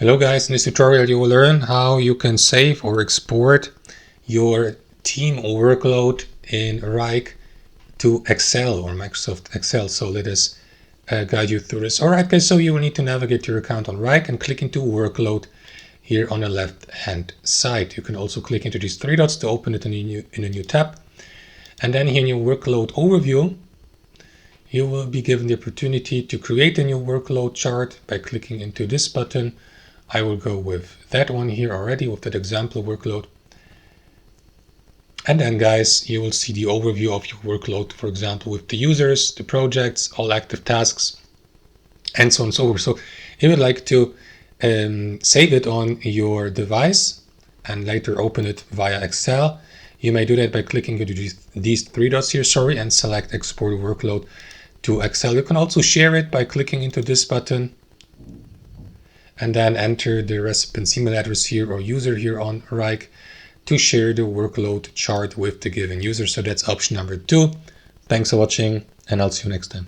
Hello guys, in this tutorial you will learn how you can save or export your team or workload in Wrike to Excel or Microsoft Excel. So let us guide you through this. Alright guys, so you will need to navigate to your account on Wrike and click into Workload here on the left hand side. You can also click into these three dots to open it in a new tab. And then here in your Workload overview, you will be given the opportunity to create a new workload chart by clicking into this button. I will go with that one here already with that example workload. And then guys, you will see the overview of your workload, for example, with the users, the projects, all active tasks, and so on and so forth. So if you would like to save it on your device and later open it via Excel, you may do that by clicking into these three dots here, and select export workload to Excel. You can also share it by clicking into this button and then enter the recipient's email address here or user here on Wrike to share the workload chart with the given user. So that's option number 2. Thanks for watching, and I'll see you next time.